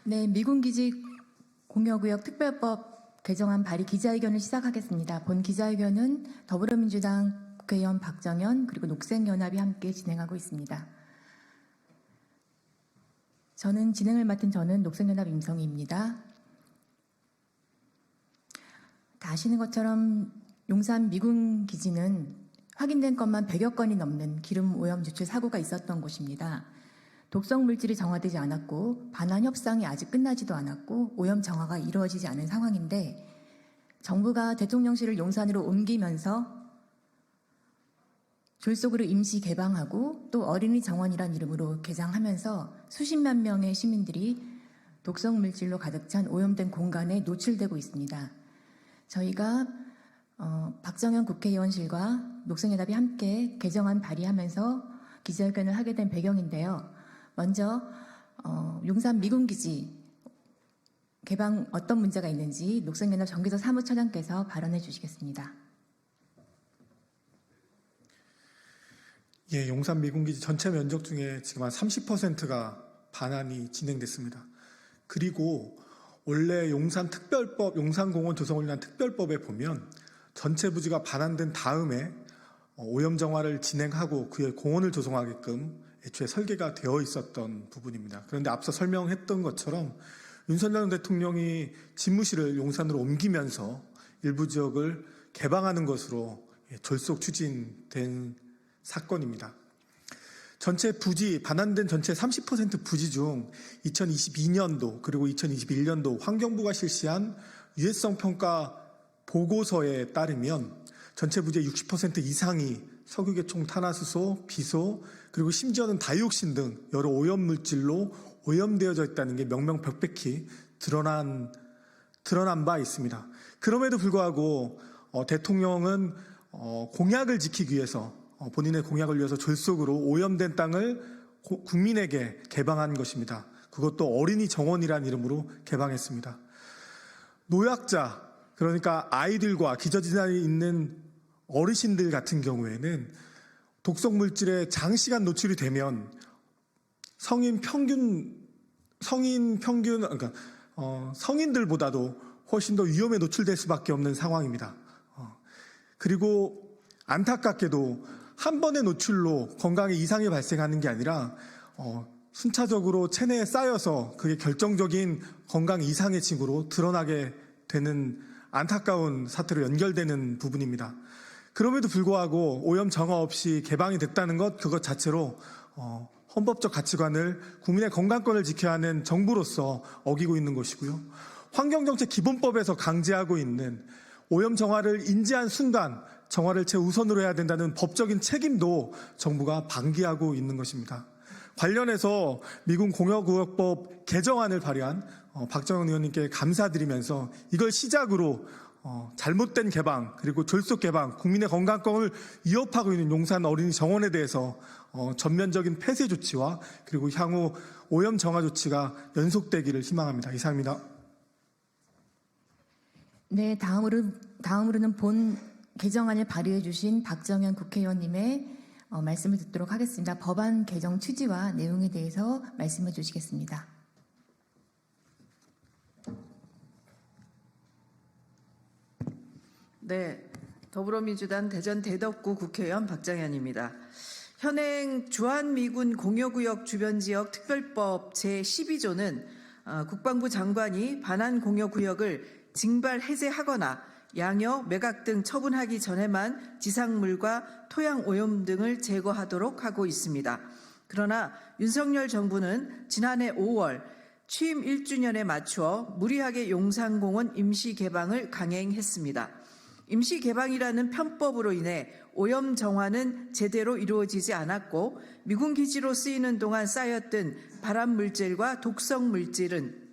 네, 미군기지 공여구역 특별법 개정안 발의 기자회견을 시작하겠습니다. 본 기자회견은 더불어민주당 국회의원 박정현 그리고 녹색연합이 함께 진행하고 있습니다. 진행을 맡은 녹색연합 임성희입니다. 다 아시는 것처럼 용산 미군기지는 확인된 것만 100여 건이 넘는 기름 오염 유출 사고가 있었던 곳입니다. 독성 물질이 정화되지 않았고 반환 협상이 아직 끝나지도 않았고 오염 정화가 이루어지지 않은 상황인데 정부가 대통령실을 용산으로 옮기면서 졸속으로 임시 개방하고 또 어린이 정원이란 이름으로 개장하면서 수십만 명의 시민들이 독성 물질로 가득 찬 오염된 공간에 노출되고 있습니다. 저희가 박정현 국회의원실과 녹색연합이 함께 개정안 발의하면서 기자회견을 하게 된 배경인데요. 먼저 용산 미군기지 개방 어떤 문제가 있는지 녹색연합 정기석 사무처장께서 발언해 주시겠습니다. 예, 용산 미군기지 전체 면적 중에 지금 한 30%가 반환이 진행됐습니다. 그리고 원래 용산특별법, 용산공원 조성을 위한 특별법에 보면 전체 부지가 반환된 다음에 오염 정화를 진행하고 그에 공원을 조성하게끔 애초에 설계가 되어 있었던 부분입니다. 그런데 앞서 설명했던 것처럼 윤석열 대통령이 집무실을 용산으로 옮기면서 일부 지역을 개방하는 것으로 졸속 추진된 사건입니다. 전체 부지, 반환된 전체 30% 부지 중 2022년도 그리고 2021년도 환경부가 실시한 유해성 평가 보고서에 따르면 전체 부지의 60% 이상이 석유계총 탄화수소, 비소, 그리고 심지어는 다이옥신 등 여러 오염물질로 오염되어져 있다는 게 명명백백히 드러난 바 있습니다. 그럼에도 불구하고 대통령은 공약을 지키기 위해서 본인의 공약을 위해서 졸속으로 오염된 땅을 국민에게 개방한 것입니다. 그것도 어린이 정원이라는 이름으로 개방했습니다. 노약자, 그러니까 아이들과 기저질환이 있는 어르신들 같은 경우에는 독성 물질에 장시간 노출이 되면 성인들보다도 훨씬 더 위험에 노출될 수밖에 없는 상황입니다. 그리고 안타깝게도 한 번의 노출로 건강에 이상이 발생하는 게 아니라 순차적으로 체내에 쌓여서 그게 결정적인 건강 이상의 징후로 드러나게 되는 안타까운 사태로 연결되는 부분입니다. 그럼에도 불구하고 오염 정화 없이 개방이 됐다는 것, 그것 자체로 헌법적 가치관을 국민의 건강권을 지켜야 하는 정부로서 어기고 있는 것이고요. 환경정책 기본법에서 강제하고 있는 오염 정화를 인지한 순간 정화를 최우선으로 해야 된다는 법적인 책임도 정부가 방기하고 있는 것입니다. 관련해서 미군 공여구역법 개정안을 발의한 박정현 의원님께 감사드리면서 이걸 시작으로 잘못된 개방 그리고 졸속 개방, 국민의 건강권을 위협하고 있는 용산 어린이 정원에 대해서 전면적인 폐쇄 조치와 그리고 향후 오염 정화 조치가 연속되기를 희망합니다. 이상입니다. 네, 다음으로는 본 개정안을 발의해 주신 박정현 국회의원님의 말씀을 듣도록 하겠습니다. 법안 개정 취지와 내용에 대해서 말씀해 주시겠습니다. 네, 더불어민주당 대전 대덕구 국회의원 박정현입니다. 현행 주한미군 공여구역 주변지역 특별법 제12조는 국방부 장관이 반환 공여구역을 징발 해제하거나 양여, 매각 등 처분하기 전에만 지상물과 토양 오염 등을 제거하도록 하고 있습니다. 그러나 윤석열 정부는 지난해 5월 취임 1주년에 맞추어 무리하게 용산공원 임시 개방을 강행했습니다. 임시 개방이라는 편법으로 인해 오염 정화는 제대로 이루어지지 않았고 미군 기지로 쓰이는 동안 쌓였던 발암 물질과 독성 물질은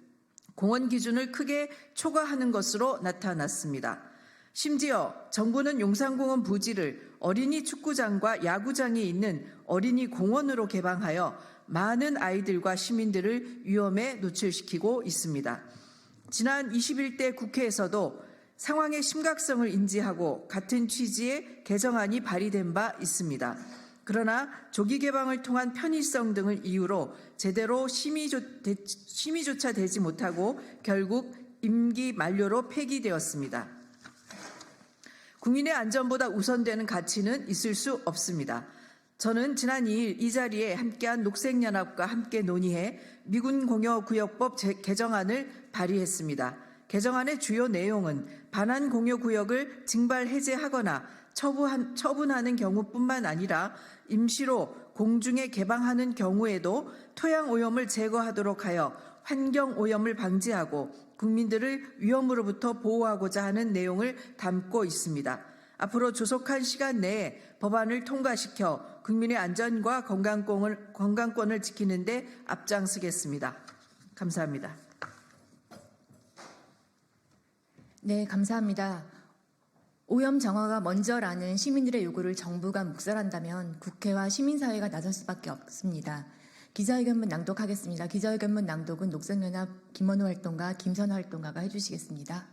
공원 기준을 크게 초과하는 것으로 나타났습니다. 심지어 정부는 용산공원 부지를 어린이 축구장과 야구장이 있는 어린이 공원으로 개방하여 많은 아이들과 시민들을 위험에 노출시키고 있습니다. 지난 21대 국회에서도 상황의 심각성을 인지하고 같은 취지의 개정안이 발의된 바 있습니다. 그러나 조기 개방을 통한 편의성 등을 이유로 제대로 심의조차 되지 못하고 결국 임기 만료로 폐기되었습니다. 국민의 안전보다 우선되는 가치는 있을 수 없습니다. 저는 지난 2일 이 자리에 함께한 녹색연합과 함께 논의해 미군공여구역법 개정안을 발의했습니다. 개정안의 주요 내용은 반환 공여구역을 징발 해제하거나 처분하는 경우뿐만 아니라 임시로 공중에 개방하는 경우에도 토양 오염을 제거하도록 하여 환경 오염을 방지하고 국민들을 위험으로부터 보호하고자 하는 내용을 담고 있습니다. 앞으로 조속한 시간 내에 법안을 통과시켜 국민의 안전과 건강권을 지키는 데 앞장서겠습니다. 감사합니다. 네, 감사합니다. 오염 정화가 먼저라는 시민들의 요구를 정부가 묵살한다면 국회와 시민사회가 나설 수밖에 없습니다. 기자회견문 낭독하겠습니다. 기자회견문 낭독은 녹색연합 김원호 활동가, 김선호 활동가가 해주시겠습니다.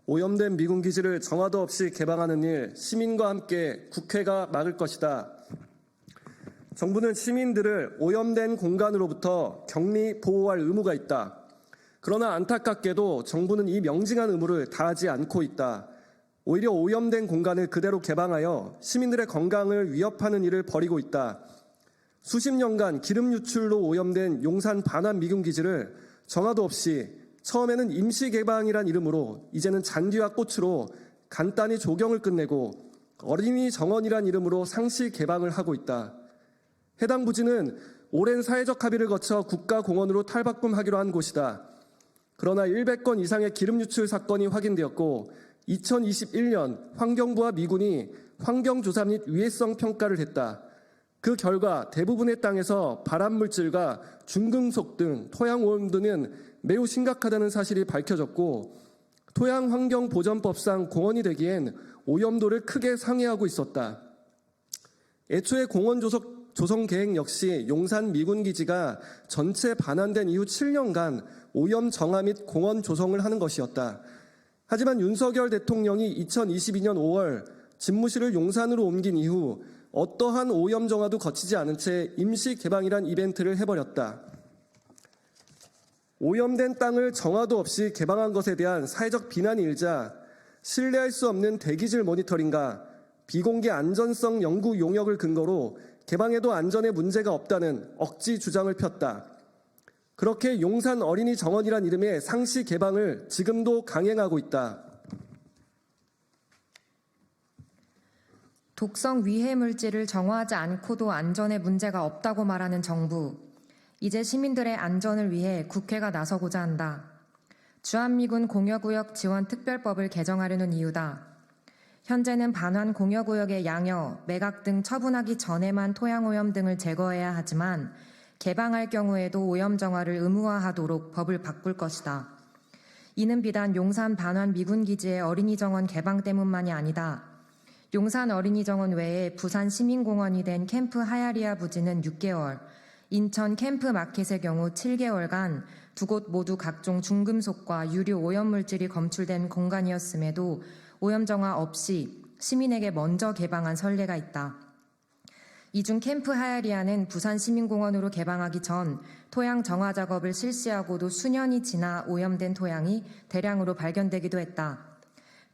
오염된 미군 기지를 정화도 없이 개방하는 일, 시민과 함께 국회가 막을 것이다. 정부는 시민들을 오염된 공간으로부터 격리 보호할 의무가 있다. 그러나 안타깝게도 정부는 이 명징한 의무를 다하지 않고 있다. 오히려 오염된 공간을 그대로 개방하여 시민들의 건강을 위협하는 일을 벌이고 있다. 수십 년간 기름 유출로 오염된 용산 반환 미군 기지를 정화도 없이 처음에는 임시 개방이란 이름으로 이제는 잔디와 꽃으로 간단히 조경을 끝내고 어린이 정원이란 이름으로 상시 개방을 하고 있다. 해당 부지는 오랜 사회적 합의를 거쳐 국가공원으로 탈바꿈하기로 한 곳이다. 그러나 100건 이상의 기름 유출 사건이 확인되었고 2021년 환경부와 미군이 환경조사 및 위해성 평가를 했다. 그 결과 대부분의 땅에서 발암물질과 중금속 등 토양오염 등은 매우 심각하다는 사실이 밝혀졌고 토양환경보전법상 공원이 되기엔 오염도를 크게 상회하고 있었다. 애초에 공원 조성 계획 역시 용산 미군기지가 전체 반환된 이후 7년간 오염 정화 및 공원 조성을 하는 것이었다. 하지만 윤석열 대통령이 2022년 5월 집무실을 용산으로 옮긴 이후 어떠한 오염 정화도 거치지 않은 채 임시 개방이란 이벤트를 해버렸다. 오염된 땅을 정화도 없이 개방한 것에 대한 사회적 비난이 일자 신뢰할 수 없는 대기질 모니터링과 비공개 안전성 연구 용역을 근거로 개방에도 안전에 문제가 없다는 억지 주장을 폈다. 그렇게 용산 어린이 정원이란 이름의 상시 개방을 지금도 강행하고 있다. 독성 위해 물질을 정화하지 않고도 안전에 문제가 없다고 말하는 정부. 이제 시민들의 안전을 위해 국회가 나서고자 한다. 주한미군 공여구역 지원 특별법을 개정하려는 이유다. 현재는 반환 공여구역의 양여, 매각 등 처분하기 전에만 토양오염 등을 제거해야 하지만 개방할 경우에도 오염 정화를 의무화하도록 법을 바꿀 것이다. 이는 비단 용산 반환 미군기지의 어린이 정원 개방 때문만이 아니다. 용산 어린이 정원 외에 부산 시민공원이 된 캠프 하야리아 부지는 6개월, 인천 캠프 마켓의 경우 7개월간 두 곳 모두 각종 중금속과 유류 오염 물질이 검출된 공간이었음에도 오염 정화 없이 시민에게 먼저 개방한 선례가 있다. 이 중 캠프 하야리아는 부산 시민공원으로 개방하기 전 토양 정화 작업을 실시하고도 수년이 지나 오염된 토양이 대량으로 발견되기도 했다.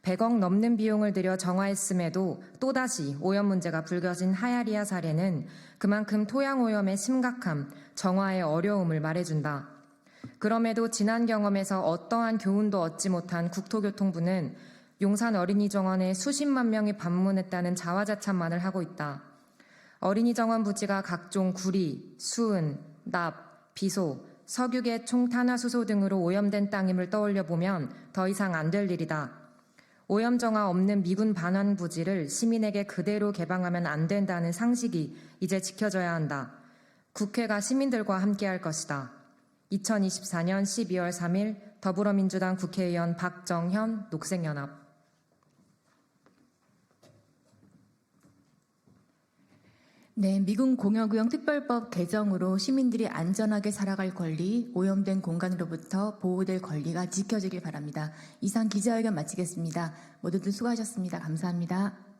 100억 넘는 비용을 들여 정화했음에도 또다시 오염 문제가 불거진 하야리아 사례는 그만큼 토양 오염의 심각함, 정화의 어려움을 말해준다. 그럼에도 지난 경험에서 어떠한 교훈도 얻지 못한 국토교통부는 용산 어린이 정원에 수십만 명이 방문했다는 자화자찬만을 하고 있다. 어린이 정원 부지가 각종 구리, 수은, 납, 비소, 석유계 총탄화수소 등으로 오염된 땅임을 떠올려 보면 더 이상 안 될 일이다. 오염 정화 없는 미군 반환 부지를 시민에게 그대로 개방하면 안 된다는 상식이 이제 지켜져야 한다. 국회가 시민들과 함께할 것이다. 2024년 12월 3일 더불어민주당 국회의원 박정현 녹색연합. 네, 미군 공여구역 특별법 개정으로 시민들이 안전하게 살아갈 권리, 오염된 공간으로부터 보호될 권리가 지켜지길 바랍니다. 이상 기자회견 마치겠습니다. 모두들 수고하셨습니다. 감사합니다.